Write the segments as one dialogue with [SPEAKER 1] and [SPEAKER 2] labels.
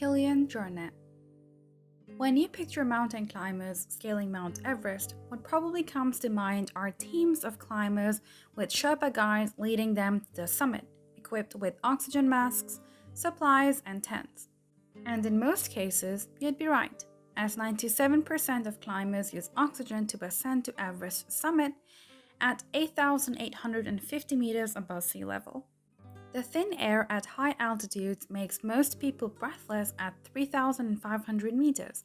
[SPEAKER 1] Kilian Jornet. When you picture mountain climbers scaling Mount Everest, what probably comes to mind are teams of climbers with Sherpa guides leading them to the summit, equipped with oxygen masks, supplies, and tents. And in most cases, you'd be right, as 97% of climbers use oxygen to ascend to Everest summit at 8,850 meters above sea level. The thin air at high altitudes makes most people breathless at 3,500 meters,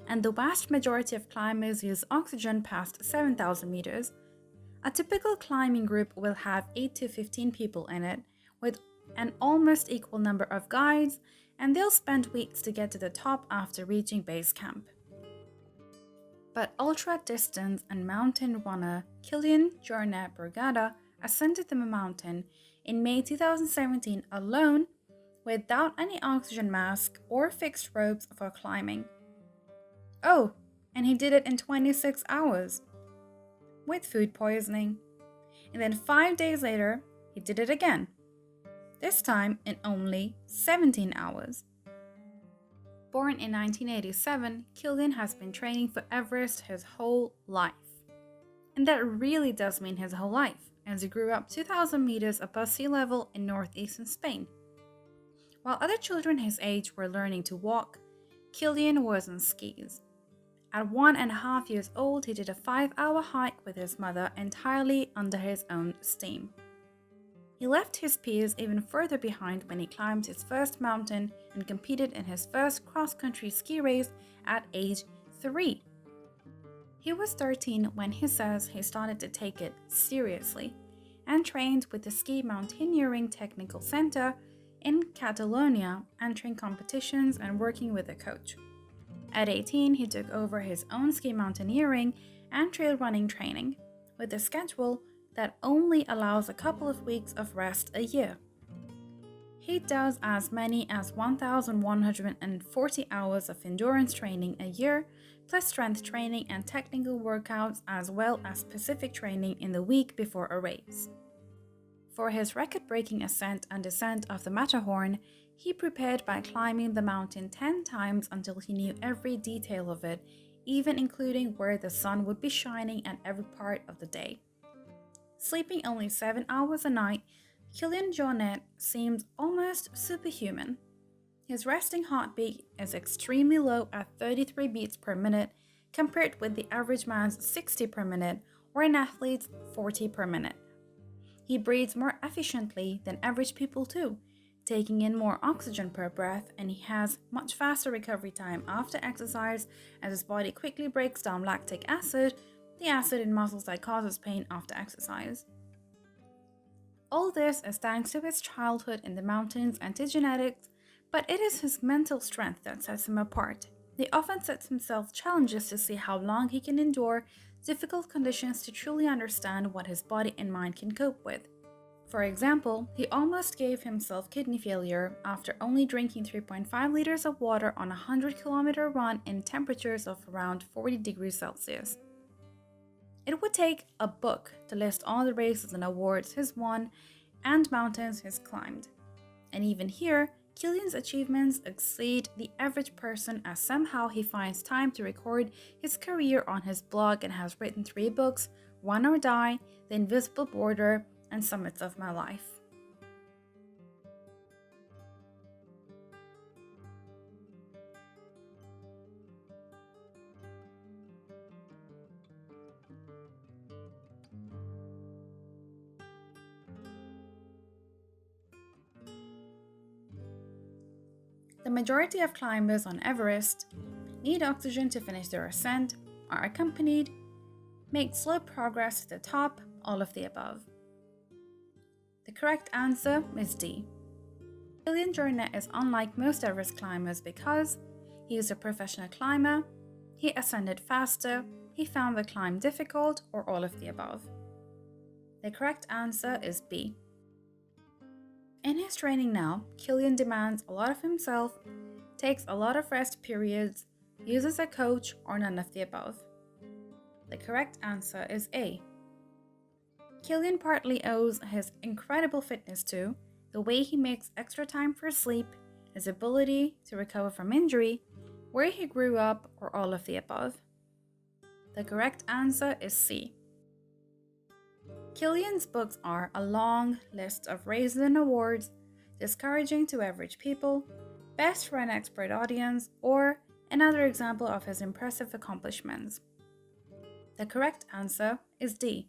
[SPEAKER 1] and the vast majority of climbers use oxygen past 7,000 meters. A typical climbing group will have 8 to 15 people in it, with an almost equal number of guides, and they'll spend weeks to get to the top after reaching base camp. But ultra-distance and mountain runner Kilian Jornet ascended the mountain in May 2017 alone without any oxygen mask or fixed ropes for climbing. Oh, and he did it in 26 hours with food poisoning. And then 5 days later, he did it again, this time in only 17 hours. Born in 1987, Kilian has been training for Everest his whole life. And that really does mean his whole life, as he grew up 2,000 meters above sea level in northeastern Spain. While other children his age were learning to walk, Kilian was on skis. At 1.5 years old, he did a 5-hour hike with his mother entirely under his own steam. He left his peers even further behind when he climbed his first mountain and competed in his first cross-country ski race at age 3. He was 13 when he says he started to take it seriously and trained with the Ski Mountaineering Technical Center in Catalonia, entering competitions and working with a coach. At 18, he took over his own ski mountaineering and trail running training, with a schedule that only allows a couple of weeks of rest a year. He does as many as 1,140 hours of endurance training a year, plus strength training and technical workouts, as well as specific training in the week before a race. For his record-breaking ascent and descent of the Matterhorn, he prepared by climbing the mountain 10 times until he knew every detail of it, even including where the sun would be shining at every part of the day. Sleeping only 7 hours a night, Kilian Jornet seems almost superhuman. His resting heartbeat is extremely low at 33 beats per minute, compared with the average man's 60 per minute or an athlete's 40 per minute. He breathes more efficiently than average people too, taking in more oxygen per breath, and he has much faster recovery time after exercise as his body quickly breaks down lactic acid, the acid in muscles that causes pain after exercise. All this is thanks to his childhood in the mountains and to genetics, but it is his mental strength that sets him apart. He often sets himself challenges to see how long he can endure difficult conditions to truly understand what his body and mind can cope with. For example, he almost gave himself kidney failure after only drinking 3.5 liters of water on a 100-kilometer run in temperatures of around 40 degrees Celsius. It would take a book to list all the races and awards he's won and mountains he's climbed. And even here, Kilian's achievements exceed the average person, as somehow he finds time to record his career on his blog and has written 3 books, Run or Die, The Invisible Border, and Summits of My Life. The majority of climbers on Everest need oxygen to finish their ascent, are accompanied, make slow progress to the top, all of the above. The correct answer is D. Kilian Jornet is unlike most Everest climbers because he is a professional climber, he ascended faster, he found the climb difficult, or all of the above. The correct answer is B. In his training now, Kilian demands a lot of himself, takes a lot of rest periods, uses a coach, or none of the above. The correct answer is A. Kilian partly owes his incredible fitness to the way he makes extra time for sleep his ability to recover from injury, where he grew up, or all of the above? The correct answer is C. Kilian's books are a long list of raises and awards, discouraging to average people, best for an expert audience, or another example of his impressive accomplishments. The correct answer is D.